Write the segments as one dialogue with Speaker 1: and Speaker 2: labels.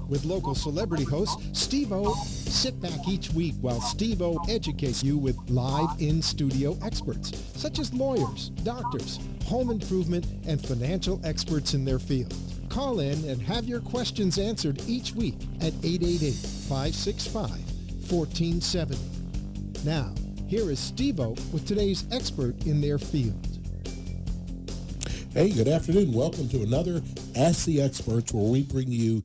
Speaker 1: with local celebrity host Steve-O. Sit back each week while Steve-O educates you with live in-studio experts, such as lawyers, doctors, home improvement, and financial experts in their field. Call in and have your questions answered each week at 888-565-1470. Now, here is Steve-O with today's expert in their field.
Speaker 2: Hey, good afternoon. Welcome to another Ask the Experts, where we bring you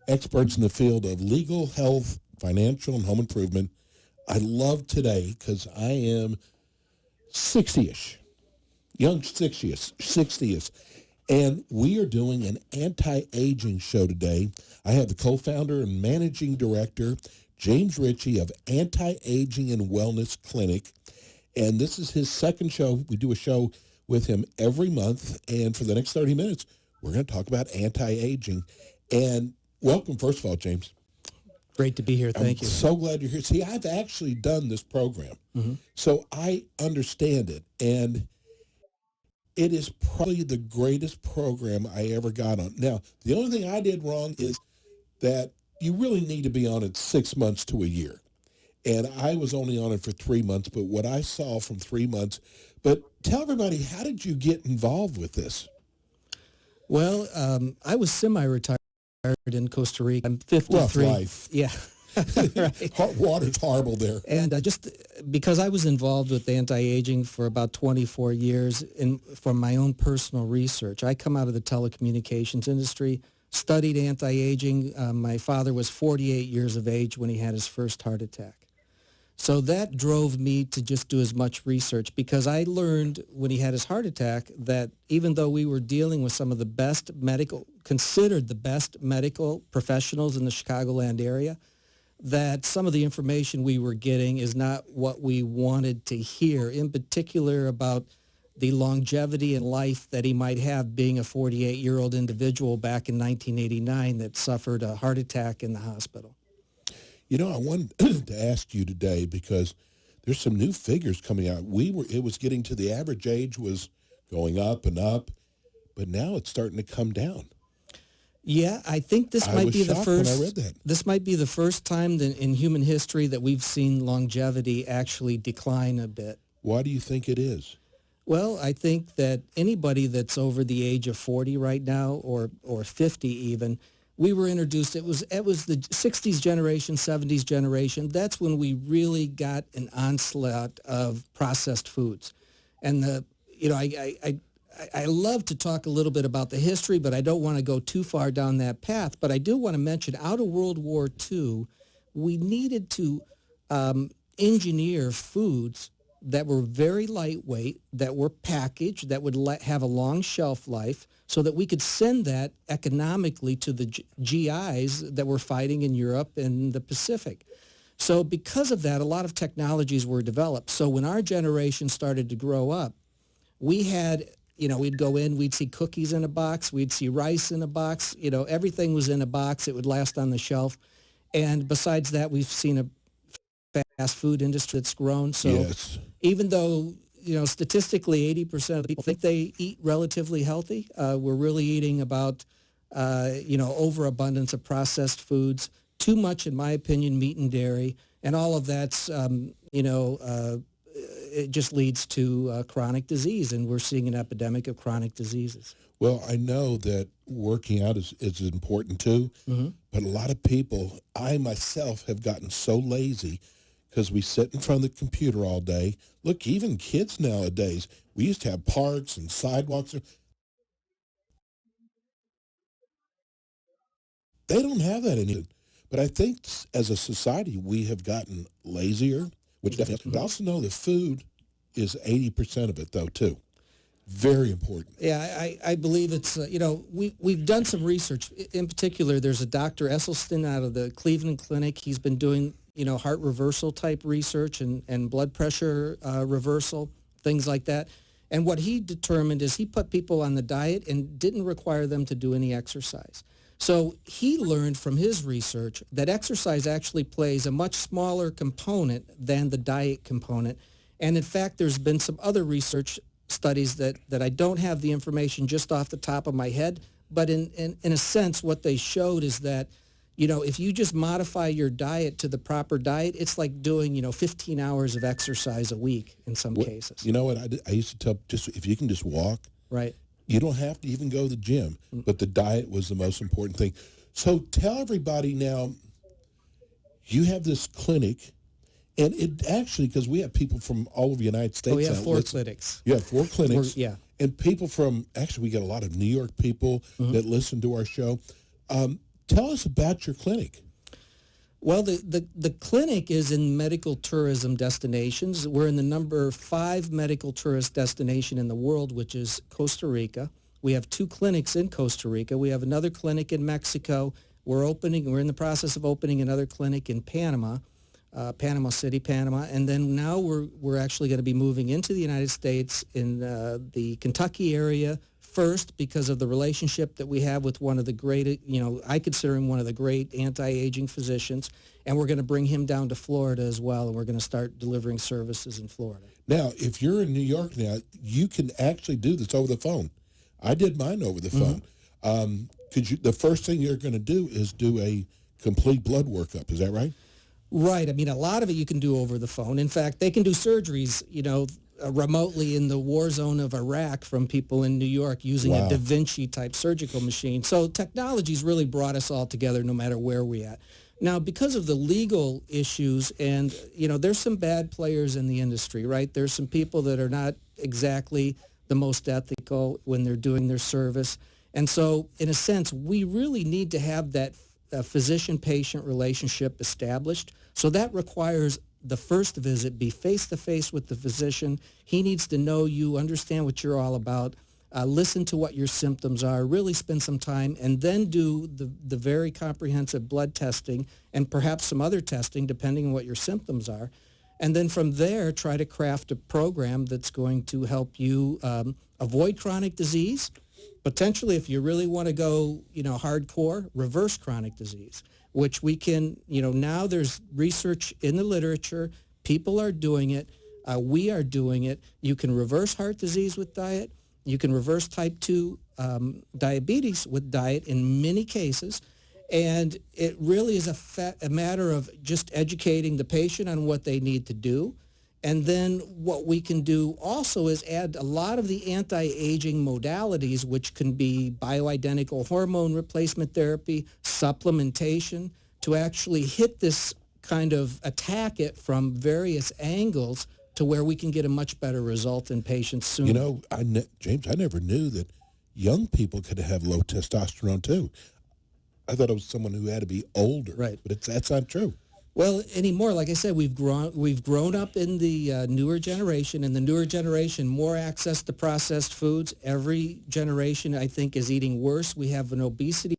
Speaker 2: experts in the field of legal, health, financial, and home improvement. I love today because I am 60-ish, young 60-ish, and we are doing an anti-aging show today. I have the co-founder and managing director, James Ritchie of Anti-Aging and Wellness Clinic, and this is his second show. We do a show with him every month, and for the next 30 minutes, we're going to talk about anti-aging. And welcome, first of all, James.
Speaker 3: Great to be here. Thank you.
Speaker 2: I'm so glad you're here. See, I've actually done this program, so I understand it, and it is probably the greatest program I ever got on. Now, the only thing I did wrong is that you really need to be on it 6 months to a year. And I was only on it for 3 months, but what I saw from 3 months. But tell everybody, how did you get involved with this?
Speaker 3: Well, I was semi-retired in Costa Rica. I'm 53.
Speaker 2: Rough life.
Speaker 3: Yeah. Right.
Speaker 2: Hot water's horrible there.
Speaker 3: And just because I was involved with anti-aging for about 24 years from my own personal research, I come out of the telecommunications industry, studied anti-aging. My father was 48 years of age when he had his first heart attack. So that drove me to just do as much research, because I learned when he had his heart attack that even though we were dealing with some of the best considered the best medical professionals in the Chicagoland area, that some of the information we were getting is not what we wanted to hear, in particular about the longevity in life that he might have being a 48-year-old individual back in 1989 that suffered a heart attack in the hospital.
Speaker 2: You know, I wanted to ask you today because there's some new figures coming out. It was getting to the average age was going up and up, but now it's starting to come down.
Speaker 3: Yeah, I think this might be the first.
Speaker 2: When I read that.
Speaker 3: This might be the first time in human history that we've seen longevity actually decline a bit.
Speaker 2: Why do you think it is?
Speaker 3: Well, I think that anybody that's over the age of 40 right now, or 50 even, we were introduced. It was the 60s generation, 70s generation. That's when we really got an onslaught of processed foods, and I love to talk a little bit about the history, but I don't want to go too far down that path. But I do want to mention, out of World War II, we needed to engineer foods that were very lightweight, that were packaged, that would have a long shelf life, so that we could send that economically to the GIs that were fighting in Europe and the Pacific. So because of that, a lot of technologies were developed. So when our generation started to grow up, we had, we'd go in, we'd see cookies in a box, we'd see rice in a box, everything was in a box. It would last on the shelf. And besides that, we've seen a fast food industry that's grown. So
Speaker 2: yes.
Speaker 3: Even though, statistically 80% of the people think they eat relatively healthy, we're really eating about, overabundance of processed foods, too much, in my opinion, meat and dairy, and all of that's, it just leads to chronic disease, and we're seeing an epidemic of chronic diseases.
Speaker 2: Well, I know that working out is important too, but a lot of people, I myself, have gotten so lazy because we sit in front of the computer all day. Look, even kids nowadays, we used to have parks and sidewalks. They don't have that anymore. But I think as a society, we have gotten lazier, which definitely, but I also know that food is 80% of it, though, too. Very important.
Speaker 3: Yeah, I believe it's, we've done some research. In particular, there's a Dr. Esselstyn out of the Cleveland Clinic. He's been doing, heart reversal type research and blood pressure reversal, things like that. And what he determined is he put people on the diet and didn't require them to do any exercise. So he learned from his research that exercise actually plays a much smaller component than the diet component. And in fact, there's been some other research studies that I don't have the information just off the top of my head, but in a sense, what they showed is that, if you just modify your diet to the proper diet, it's like doing, 15 hours of exercise a week in some cases.
Speaker 2: You know what? I used to tell, just if you can just walk,
Speaker 3: Right.
Speaker 2: you don't have to even go to the gym, but the diet was the most important thing. So tell everybody now, you have this clinic, and it actually, because we have people from all over the United States.
Speaker 3: We have 4 clinics.
Speaker 2: You have 4 clinics.
Speaker 3: Yeah.
Speaker 2: And people from, actually, we get a lot of New York people that listen to our show. Tell us about your clinic.
Speaker 3: Well, the clinic is in medical tourism destinations. We're in the number 5 medical tourist destination in the world, which is Costa Rica. We have 2 clinics in Costa Rica. We have another clinic in Mexico. We're in the process of opening another clinic in Panama, Panama City, Panama. And then now we're actually going to be moving into the United States in the Kentucky area first, because of the relationship that we have with one of the great, I consider him one of the great anti-aging physicians, and we're going to bring him down to Florida as well, and we're going to start delivering services in Florida.
Speaker 2: Now, if you're in New York now, you can actually do this over the phone. I did mine over the phone. The first thing you're going to do is do a complete blood workup. Is that right?
Speaker 3: Right. I mean, a lot of it you can do over the phone. In fact, they can do surgeries, remotely in the war zone of Iraq from people in New York using a Da Vinci type surgical machine. So technology's really brought us all together no matter where we're at. Now, because of the legal issues, and, there's some bad players in the industry, right? There's some people that are not exactly the most ethical when they're doing their service. And so, in a sense, we really need to have that physician-patient relationship established. So that requires the first visit be face-to-face with the physician. He needs to know you, understand what you're all about, listen to what your symptoms are, really spend some time, and then do the very comprehensive blood testing and perhaps some other testing depending on what your symptoms are. And then from there, try to craft a program that's going to help you avoid chronic disease. Potentially, if you really want to go, hardcore, reverse chronic disease, which we can, now there's research in the literature. People are doing it. We are doing it. You can reverse heart disease with diet. You can reverse type 2 diabetes with diet in many cases. And it really is a matter of just educating the patient on what they need to do. And then what we can do also is add a lot of the anti-aging modalities, which can be bioidentical hormone replacement therapy, supplementation, to actually hit this kind of attack it from various angles to where we can get a much better result in patients sooner.
Speaker 2: James, I never knew that young people could have low testosterone too. I thought it was someone who had to be older,
Speaker 3: right?
Speaker 2: But that's not true.
Speaker 3: Well, anymore, like I said, we've grown up in the newer generation, and the newer generation, more access to processed foods. Every generation, I think, is eating worse. We have an obesity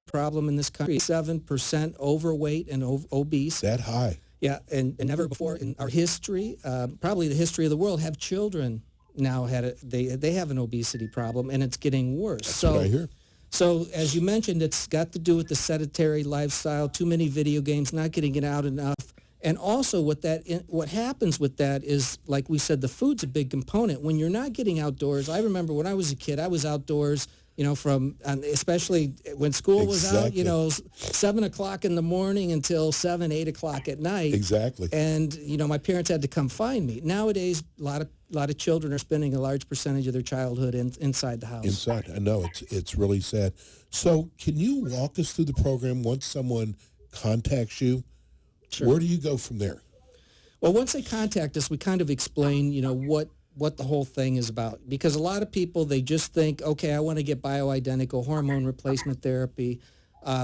Speaker 3: problem in this country, 7% overweight and obese.
Speaker 2: That high.
Speaker 3: Yeah, and never before in our history, probably the history of the world, have children now they have an obesity problem, and it's getting worse.
Speaker 2: That's what I hear.
Speaker 3: So as you mentioned, it's got to do with the sedentary lifestyle, too many video games, not getting it out enough. And also what happens with that is, like we said, the food's a big component. When you're not getting outdoors, I remember when I was a kid, I was outdoors, especially when school was out, 7 o'clock in the morning until 7, 8 o'clock at night.
Speaker 2: Exactly.
Speaker 3: And, my parents had to come find me. Nowadays, a lot of children are spending a large percentage of their childhood inside the house.
Speaker 2: Inside. I know. It's really sad. So can you walk us through the program once someone contacts you?
Speaker 3: Sure.
Speaker 2: Where do you go from there?
Speaker 3: Well, once they contact us, we kind of explain, what the whole thing is about. Because a lot of people, they just think, okay, I want to get bioidentical hormone replacement therapy,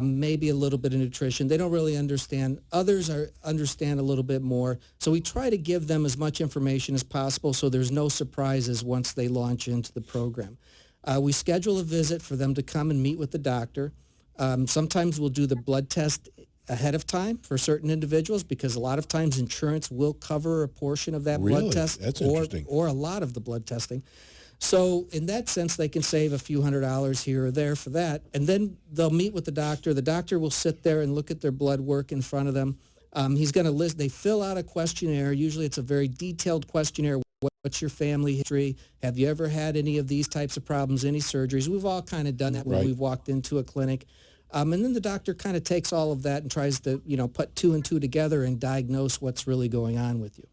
Speaker 3: maybe a little bit of nutrition. They don't really understand. Others understand a little bit more. So we try to give them as much information as possible so there's no surprises once they launch into the program. We schedule a visit for them to come and meet with the doctor. Sometimes we'll do the blood test ahead of time for certain individuals, because a lot of times insurance will cover a portion of that blood test.
Speaker 2: That's interesting.
Speaker 3: Or a lot of the blood testing. So in that sense, they can save a few $100s here or there for that. And then they'll meet with the doctor. The doctor will sit there and look at their blood work in front of them. He's going to list, they fill out a questionnaire. Usually it's a very detailed questionnaire. What's your family history? Have you ever had any of these types of problems, any surgeries? We've all kind of done that when we've walked into a clinic. And then the doctor kind of takes all of that and tries to, put two and two together and diagnose what's really going on with you.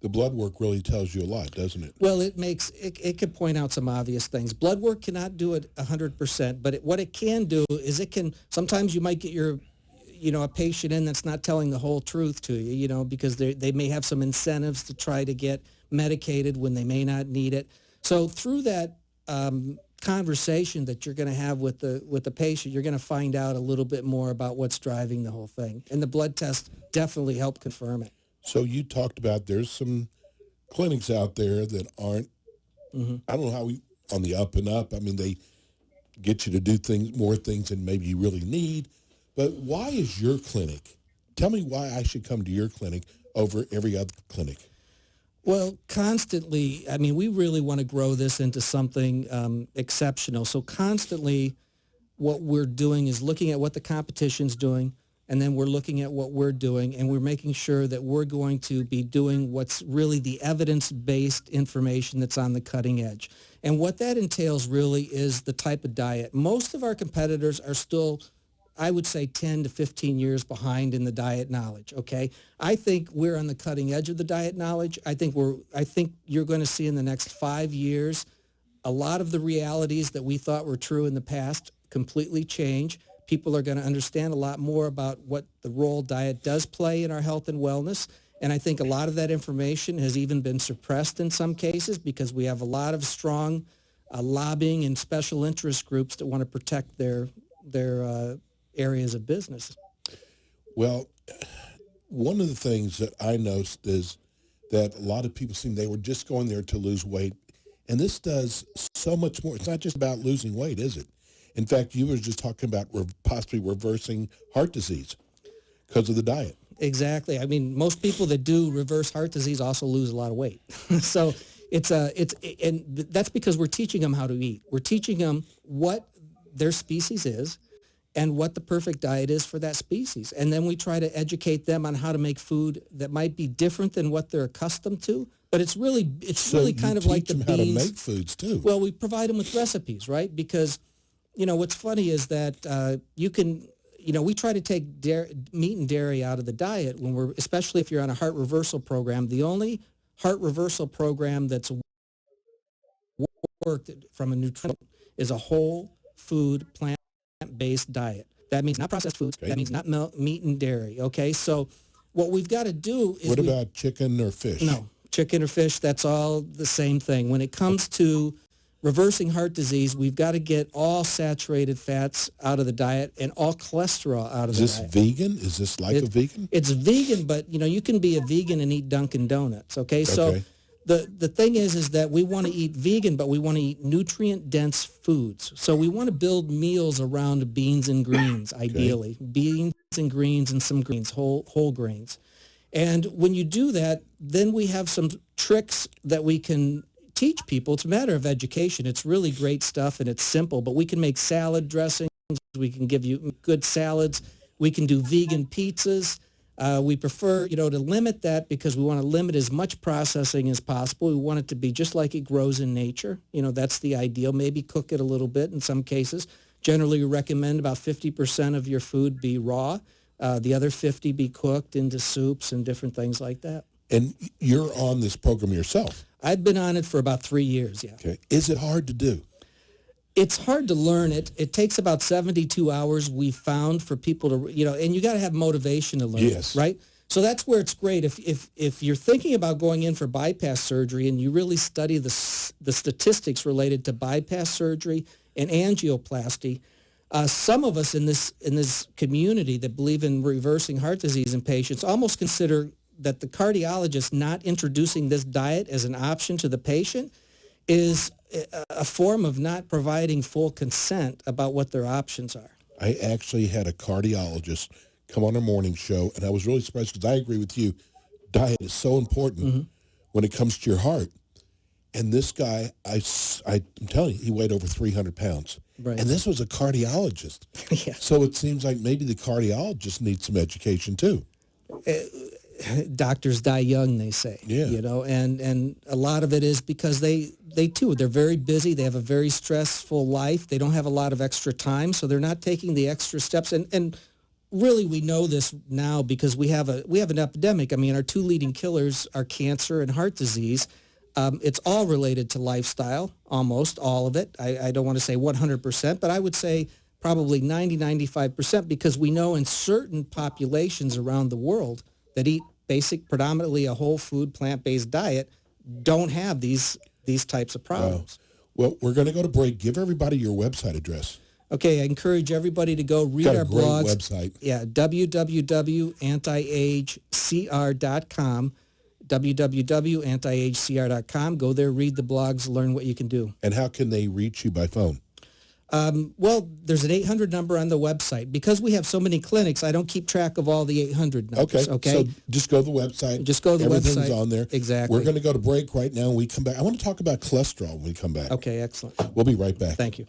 Speaker 2: The blood work really tells you a lot, doesn't it?
Speaker 3: Well, it could point out some obvious things. Blood work cannot do it 100%, but what it can do is sometimes you might get a patient in that's not telling the whole truth to you, because they may have some incentives to try to get medicated when they may not need it. So through that conversation that you're going to have with the patient, you're going to find out a little bit more about what's driving the whole thing. And the blood test definitely help confirm it.
Speaker 2: So you talked about there's some clinics out there that aren't, I don't know how on the up and up. I mean, they get you to do more things than maybe you really need. But why is your clinic? Tell me why I should come to your clinic over every other clinic.
Speaker 3: Well, constantly, I mean, we really want to grow this into something exceptional. So constantly what we're doing is looking at what the competition's doing, and then we're looking at what we're doing, and we're making sure that we're going to be doing what's really the evidence-based information that's on the cutting edge. And what that entails really is the type of diet. Most of our competitors are still, I would say, 10 to 15 years behind in the diet knowledge, okay? I think we're on the cutting edge of the diet knowledge. I think you're going to see in the next 5 years a lot of the realities that we thought were true in the past completely change. People are going to understand a lot more about what the role diet does play in our health and wellness. And I think a lot of that information has even been suppressed in some cases because we have a lot of strong lobbying and special interest groups that want to protect their areas of business.
Speaker 2: Well, one of the things that I noticed is that a lot of people seem they were just going there to lose weight. And this does so much more. It's not just about losing weight, is it? In fact, you were just talking about possibly reversing heart disease because of the diet.
Speaker 3: Exactly. I mean, most people that do reverse heart disease also lose a lot of weight. So and that's because we're teaching them how to eat. We're teaching them what their species is and what the perfect diet is for that species. And then we try to educate them on how to make food that might be different than what they're accustomed to. But it's really kind of like the beans.
Speaker 2: So you teach them how to make foods too.
Speaker 3: Well, we provide them with recipes, right? Because what's funny is that we try to take meat and dairy out of the diet especially if you're on a heart reversal program. The only heart reversal program that's worked from a nutrition is a whole food plant-based diet. That means not processed foods. Okay. That means not meat and dairy. Okay, so what we've got to do is
Speaker 2: what about chicken or fish?
Speaker 3: No, chicken or fish. That's all the same thing. When it comes to reversing heart disease, we've got to get all saturated fats out of the diet and all cholesterol out of the diet.
Speaker 2: Is this vegan? Is this like a vegan?
Speaker 3: It's vegan, but you can be a vegan and eat Dunkin' Donuts, okay? So the thing is that we want to eat vegan, but we want to eat nutrient-dense foods. So we want to build meals around beans and greens, ideally. Beans and greens and some greens, whole grains. And when you do that, then we have some tricks that we can teach people. It's a matter of education. It's really great stuff and it's simple, but we can make salad dressings. We can give you good salads. We can do vegan pizzas. We prefer, to limit that because we want to limit as much processing as possible. We want it to be just like it grows in nature. That's the ideal. Maybe cook it a little bit in some cases. Generally, we recommend about 50% of your food be raw. The other 50 be cooked into soups and different things like that.
Speaker 2: And you're on this program yourself.
Speaker 3: I've been on it for about 3 years, yeah.
Speaker 2: Okay. Is it hard to do?
Speaker 3: It's hard to learn it. It takes about 72 hours, we found, for people to, and you got to have motivation to learn it, right? So that's where it's great. If you're thinking about going in for bypass surgery and you really study the statistics related to bypass surgery and angioplasty, some of us in this community that believe in reversing heart disease in patients almost consider that the cardiologist not introducing this diet as an option to the patient is a form of not providing full consent about what their options are.
Speaker 2: I actually had a cardiologist come on our morning show, and I was really surprised because I agree with you. Diet is so important when it comes to your heart. And this guy, I'm telling you, he weighed over 300 pounds. Right. And this was a cardiologist.
Speaker 3: Yeah.
Speaker 2: So it seems like maybe the cardiologist needs some education too.
Speaker 3: doctors die young, they say.
Speaker 2: Yeah.
Speaker 3: You know, and a lot of it is because they're very busy. They have a very stressful life. They don't have a lot of extra time, so they're not taking the extra steps. And really, we know this now because we have an epidemic. I mean, our two leading killers are cancer and heart disease. It's all related to lifestyle, almost all of it. I don't want to say 100%, but I would say probably 90-95%, because we know in certain populations around the world that eat predominantly a whole food, plant-based diet, don't have these types of problems.
Speaker 2: Well, we're going to go to break. Give everybody your website address.
Speaker 3: Okay, I encourage everybody to go read our blogs.
Speaker 2: Website.
Speaker 3: Yeah, www.antiagecr.com, www.antiagecr.com. Go there, read the blogs, learn what you can do.
Speaker 2: And how can they reach you by phone?
Speaker 3: Well, there's an 800 number on the website. Because we have so many clinics, I don't keep track of all the 800 numbers. Okay.
Speaker 2: So just go to the website.
Speaker 3: Just go to the website.
Speaker 2: Everything's on there.
Speaker 3: Exactly.
Speaker 2: We're going to go to break right now. When we come back, I want to talk about cholesterol when we come back.
Speaker 3: Okay, excellent.
Speaker 2: We'll be right back.
Speaker 3: Thank you.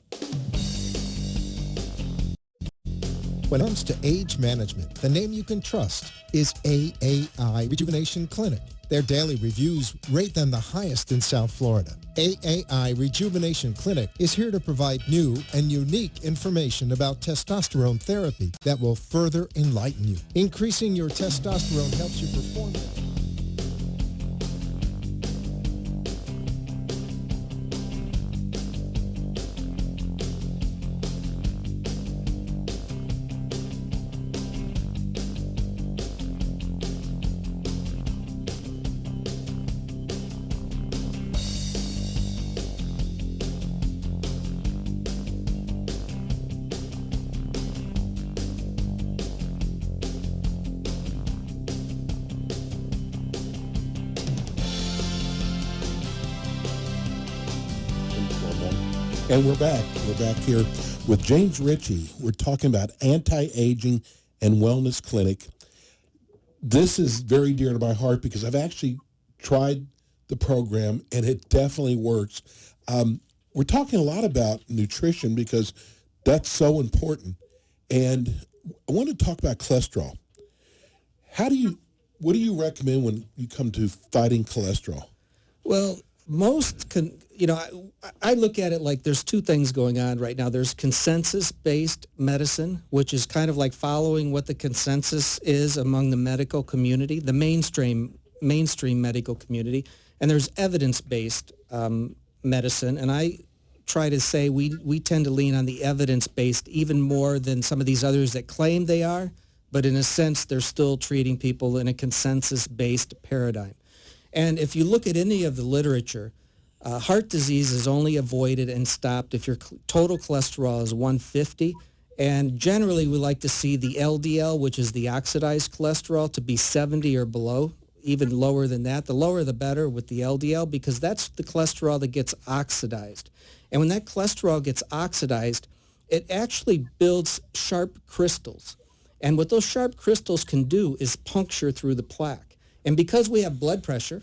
Speaker 1: When it comes to age management, the name you can trust is AAI Rejuvenation Clinic. Their daily reviews rate them the highest in South Florida. AAI Rejuvenation Clinic is here to provide new and unique information about testosterone therapy that will further enlighten you. Increasing your testosterone helps you perform better.
Speaker 2: And we're back. We're back here with James Ritchie. We're talking about anti-aging and wellness clinic. This is very dear to my heart because I've actually tried the program and it definitely works. We're talking a lot about nutrition because that's so important. And I want to talk about cholesterol. What do you recommend when you come to fighting cholesterol?
Speaker 3: Well, I look at it like there's two things going on right now. There's consensus-based medicine, which is kind of like following what the consensus is among the medical community, the mainstream medical community. And there's evidence-based medicine. And I try to say we tend to lean on the evidence-based even more than some of these others that claim they are. But in a sense, they're still treating people in a consensus-based paradigm. And if you look at any of the literature, heart disease is only avoided and stopped if your total cholesterol is 150. And generally, we like to see the LDL, which is the oxidized cholesterol, to be 70 or below, even lower than that. The lower, the better with the LDL, because that's the cholesterol that gets oxidized. And when that cholesterol gets oxidized, it actually builds sharp crystals. And what those sharp crystals can do is puncture through the plaque. And because we have blood pressure,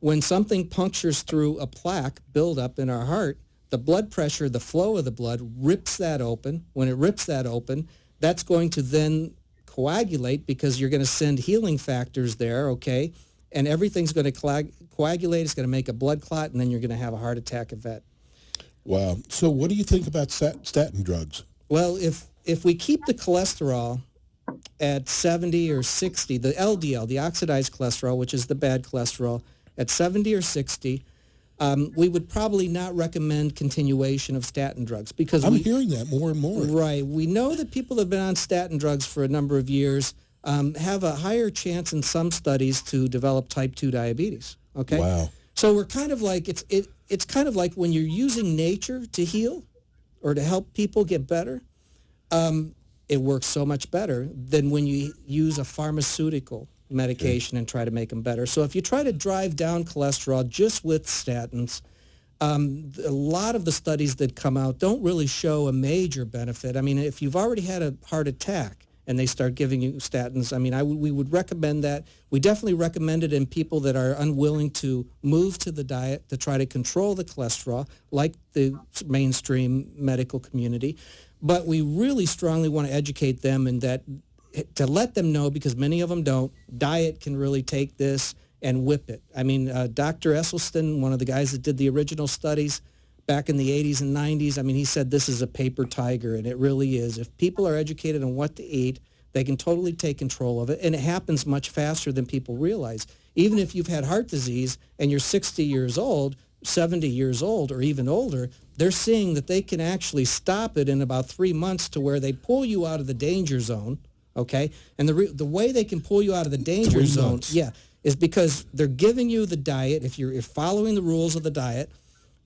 Speaker 3: when something punctures through a plaque buildup in our heart, the blood pressure, the flow of the blood, rips that open. When it rips that open, that's going to then coagulate because you're going to send healing factors there, okay? And everything's going to coagulate. It's going to make a blood clot, and then you're going to have a heart attack event.
Speaker 2: Wow. So what do you think about statin drugs?
Speaker 3: Well, if we keep the cholesterol at 70 or 60, the LDL, the oxidized cholesterol, which is the bad cholesterol, at 70 or 60, we would probably not recommend continuation of statin drugs because
Speaker 2: I'm hearing that more and more.
Speaker 3: Right. We know that people that have been on statin drugs for a number of years have a higher chance in some studies to develop type 2 diabetes. Okay.
Speaker 2: Wow.
Speaker 3: So we're kind of like it's kind of like when you're using nature to heal or to help people get better. It works so much better than when you use a pharmaceutical medication and try to make them better. So if you try to drive down cholesterol just with statins, a lot of the studies that come out don't really show a major benefit. I mean, if you've already had a heart attack and they start giving you statins, I mean, we would recommend that. We definitely recommend it in people that are unwilling to move to the diet to try to control the cholesterol, like the mainstream medical community. But we really strongly want to educate them in that to let them know, because many of them don't, diet can really take this and whip it. I mean, Dr. Esselstyn, one of the guys that did the original studies back in the 80s and 90s, I mean, he said this is a paper tiger, and it really is. If people are educated on what to eat, they can totally take control of it, and it happens much faster than people realize. Even if you've had heart disease and you're 60 years old, 70 years old, or even older, they're seeing that they can actually stop it in about 3 months to where they pull you out of the danger zone, okay? And the way they can pull you out of the danger zone, is because they're giving you the diet, if you're following the rules of the diet,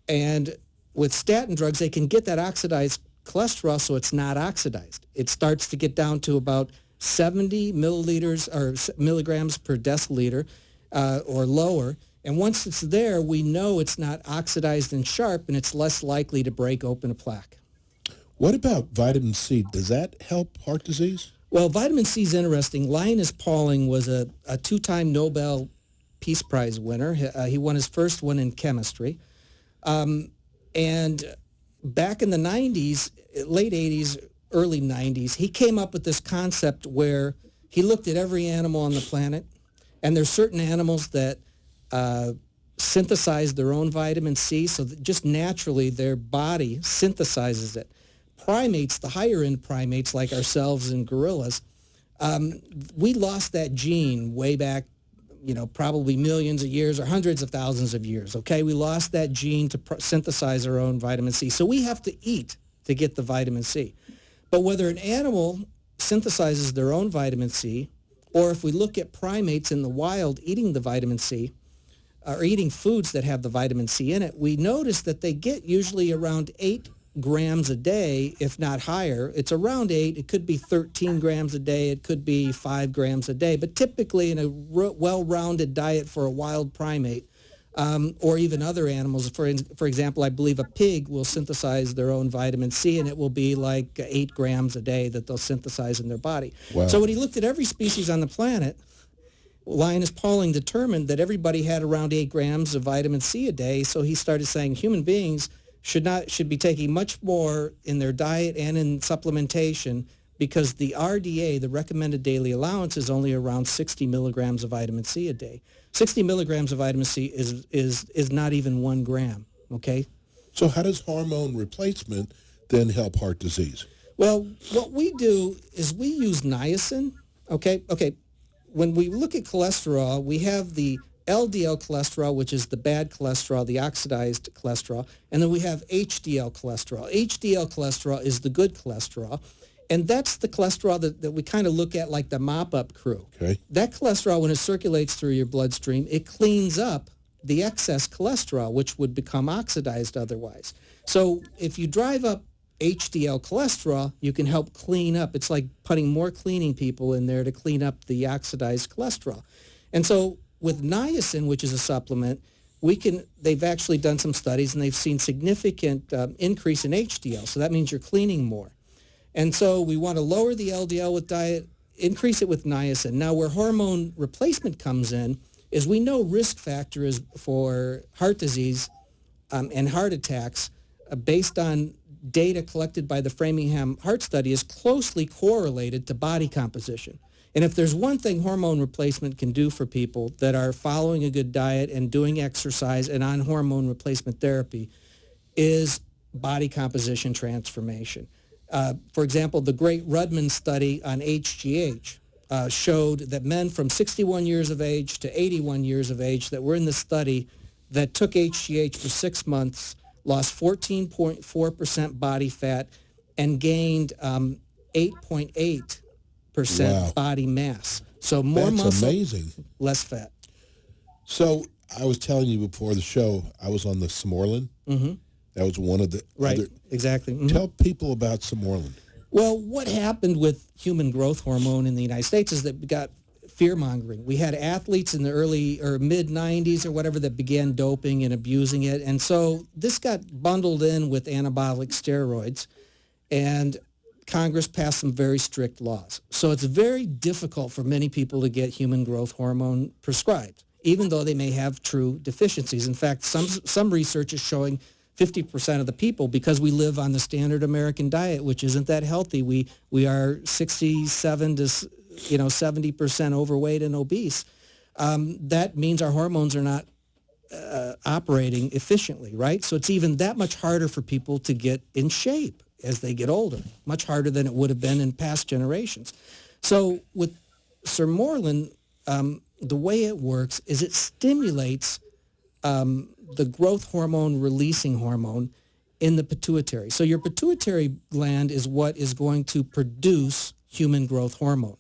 Speaker 3: and with statin drugs, they can get that oxidized cholesterol so it's not oxidized. It starts to get down to about 70 milliliters or milligrams per deciliter or lower. And once it's there, we know it's not oxidized and sharp, and it's less likely to break open a plaque.
Speaker 2: What about vitamin C? Does that help heart disease?
Speaker 3: Well, vitamin C is interesting. Linus Pauling was a two-time Nobel Peace Prize winner. He won his first one in chemistry. And back in the 90s, late 80s, early 90s, he came up with this concept where he looked at every animal on the planet, and there's certain animals that synthesize their own vitamin C, so that just naturally their body synthesizes it. Primates, the higher-end primates like ourselves and gorillas, we lost that gene way back, probably millions of years or hundreds of thousands of years, okay? We lost that gene to synthesize our own vitamin C. So we have to eat to get the vitamin C. But whether an animal synthesizes their own vitamin C, or if we look at primates in the wild eating the vitamin C, or eating foods that have the vitamin C in it, we notice that they get usually around 8 grams a day, if not higher. It's around 8. It could be 13 grams a day. It could be 5 grams a day. But typically in a well-rounded diet for a wild primate, or even other animals, for example, I believe a pig will synthesize their own vitamin C, and it will be like 8 grams a day that they'll synthesize in their body.
Speaker 2: Wow.
Speaker 3: So when he looked at every species on the planet, Linus Pauling determined that everybody had around 8 grams of vitamin C a day, so he started saying human beings should be taking much more in their diet and in supplementation, because the RDA, the recommended daily allowance, is only around 60 milligrams of vitamin C a day. 60 milligrams of vitamin C is not even 1 gram, okay?
Speaker 2: So how does hormone replacement then help heart disease?
Speaker 3: Well, what we do is we use niacin, okay? When we look at cholesterol, we have the LDL cholesterol, which is the bad cholesterol, the oxidized cholesterol, and then we have HDL cholesterol. HDL cholesterol is the good cholesterol, and that's the cholesterol that we kind of look at like the mop-up crew.
Speaker 2: Okay.
Speaker 3: That cholesterol, when it circulates through your bloodstream, it cleans up the excess cholesterol, which would become oxidized otherwise. So if you drive up HDL cholesterol, you can help clean up. It's like putting more cleaning people in there to clean up the oxidized cholesterol. And so with niacin, which is a supplement, they've actually done some studies, and they've seen significant increase in HDL. So that means you're cleaning more. And so we want to lower the LDL with diet, increase it with niacin. Now, where hormone replacement comes in is we know risk factor is for heart disease and heart attacks based on data collected by the Framingham Heart Study is closely correlated to body composition. And if there's one thing hormone replacement can do for people that are following a good diet and doing exercise and on hormone replacement therapy, is body composition transformation. For example, the great Rudman study on HGH showed that men from 61 years of age to 81 years of age that were in the study that took HGH for 6 months lost 14.4% body fat and gained 8.8% body mass. So more
Speaker 2: That's
Speaker 3: muscle,
Speaker 2: amazing.
Speaker 3: less fat.
Speaker 2: So I was telling you before the show, I was on the Samorlin.
Speaker 3: Mm-hmm.
Speaker 2: That was one of the
Speaker 3: Right,
Speaker 2: other.
Speaker 3: exactly. Mm-hmm.
Speaker 2: Tell people about Samorlin.
Speaker 3: Well, what happened with human growth hormone in the United States is that we got fear-mongering. We had athletes in the early or mid-'90s or whatever that began doping and abusing it. And so this got bundled in with anabolic steroids, and Congress passed some very strict laws. So it's very difficult for many people to get human growth hormone prescribed, even though they may have true deficiencies. In fact, some research is showing 50% of the people, because we live on the standard American diet, which isn't that healthy. We are 67 to 70% overweight and obese, that means our hormones are not operating efficiently, right? So it's even that much harder for people to get in shape as they get older, much harder than it would have been in past generations. So with Sermorelin, the way it works is it stimulates the growth hormone releasing hormone in the pituitary. So your pituitary gland is what is going to produce human growth hormone.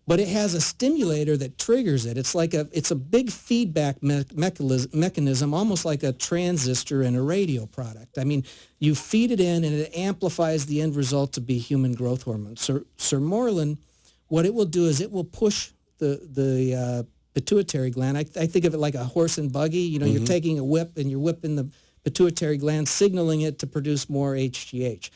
Speaker 3: But it has a stimulator that triggers it. It's a big feedback mechanism, almost like a transistor in a radio product. I mean, you feed it in and it amplifies the end result to be human growth hormone. So Sermorelin, what it will do is it will push the pituitary gland. I think of it like a horse and buggy. You're taking a whip and you're whipping the pituitary gland, signaling it to produce more HGH.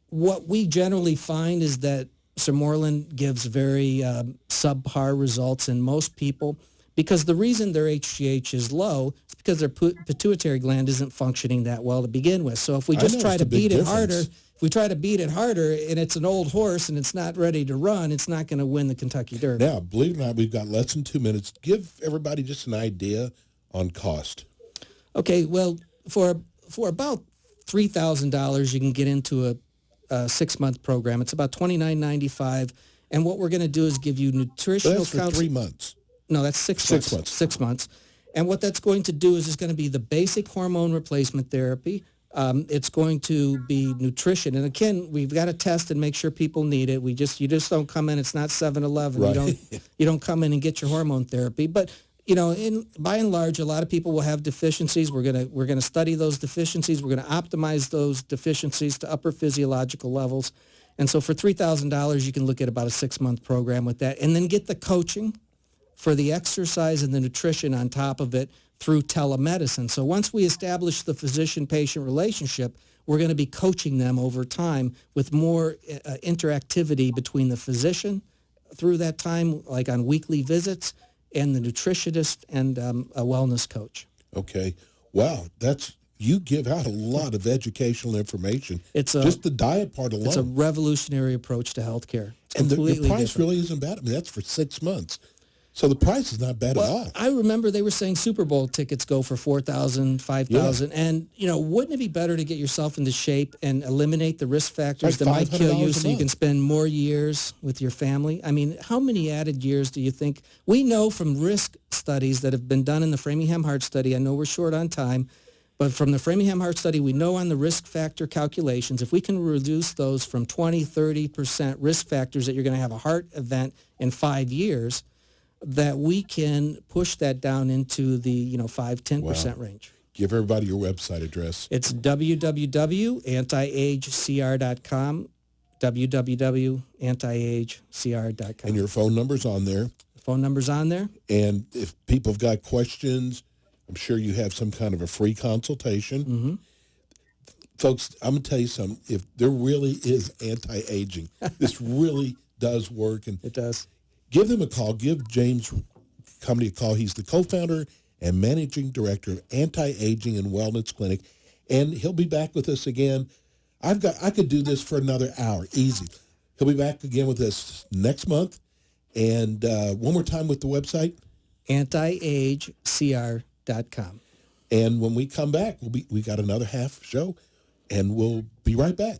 Speaker 3: What we generally find is that Sermorelin gives very subpar results in most people because the reason their HGH is low is because their pituitary gland isn't functioning that well to begin with. So if we just try to beat it harder, and it's an old horse and it's not ready to run, it's not going to win the Kentucky Derby.
Speaker 2: Now, believe it or not, we've got less than 2 minutes. Give everybody just an idea on cost.
Speaker 3: Okay, well, for about $3,000, you can get into a 6-month program. It's about $29.95, and what we're going to do is give you nutritional
Speaker 2: That's for 3 months.
Speaker 3: No, that's 6 months.
Speaker 2: 6 months.
Speaker 3: 6 months, and what that's going to do is going to be the basic hormone replacement therapy. It's going to be nutrition, and again, we've got to test and make sure people need it. You just don't come in. It's not 7-Eleven.
Speaker 2: Right.
Speaker 3: You don't come in and get your hormone therapy, but. By and large, a lot of people will have deficiencies. We're gonna study those deficiencies. We're gonna optimize those deficiencies to upper physiological levels. And so for $3,000, you can look at about a 6-month program with that, and then get the coaching for the exercise and the nutrition on top of it through telemedicine. So once we establish the physician-patient relationship, we're going to be coaching them over time with more interactivity between the physician through that time, like on weekly visits, and the nutritionist and a wellness coach.
Speaker 2: Okay. Wow. You give out a lot of educational information. Just the diet part alone.
Speaker 3: It's a revolutionary approach to healthcare.
Speaker 2: And the price really isn't bad. I mean, that's for 6 months. So the price is not bad at all.
Speaker 3: I remember they were saying Super Bowl tickets go for $4,000, $5,000. Yeah. And, wouldn't it be better to get yourself into shape and eliminate the risk factors that might kill you so you can spend more years with your family? I mean, how many added years do you think? We know from risk studies that have been done in the Framingham Heart Study, I know we're short on time, but from the Framingham Heart Study, we know on the risk factor calculations, if we can reduce those from 20, 30% risk factors that you're going to have a heart event in 5 years, that we can push that down into the 5-10% range.
Speaker 2: Give everybody your website address.
Speaker 3: It's www.antiagecr.com, www.antiagecr.com.
Speaker 2: And your phone number's on there.
Speaker 3: Phone number's on there.
Speaker 2: And if people have got questions, I'm sure you have some kind of a free consultation.
Speaker 3: Mm-hmm.
Speaker 2: Folks, I'm going to tell you something. If there really is anti-aging, this really does work. And
Speaker 3: it does.
Speaker 2: Give them a call. Give James Company a call. He's the co-founder and managing director of Anti-Aging and Wellness Clinic, and he'll be back with us again. I could do this for another hour, easy. He'll be back again with us next month. And one more time with the website,
Speaker 3: antiagecr.com.
Speaker 2: And when we come back, we got another half show, and we'll be right back.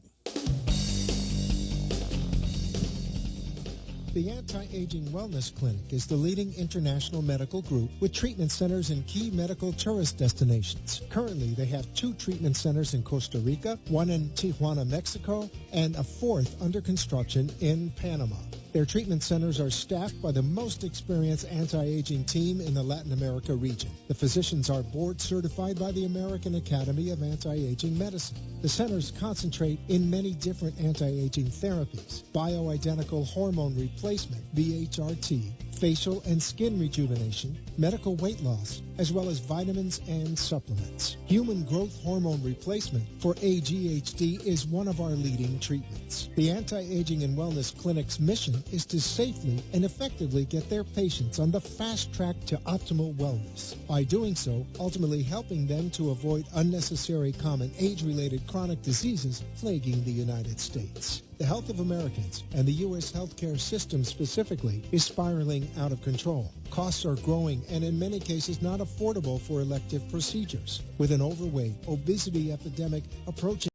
Speaker 1: The Anti-Aging Wellness Clinic is the leading international medical group with treatment centers in key medical tourist destinations. Currently, they have 2 treatment centers in Costa Rica, 1 in Tijuana, Mexico, and a 4th under construction in Panama. Their treatment centers are staffed by the most experienced anti-aging team in the Latin America region. The physicians are board certified by the American Academy of Anti-Aging Medicine. The centers concentrate in many different anti-aging therapies: bioidentical hormone replacement, BHRT, facial and skin rejuvenation, medical weight loss, as well as vitamins and supplements. Human growth hormone replacement for AGHD is one of our leading treatments. The Anti-Aging and Wellness Clinic's mission is to safely and effectively get their patients on the fast track to optimal wellness. By doing so, ultimately helping them to avoid unnecessary common age-related chronic diseases plaguing the United States. The health of Americans and the U.S. healthcare system specifically is spiraling out of control. Costs are growing and in many cases not affordable for elective procedures. With an overweight, obesity epidemic approaching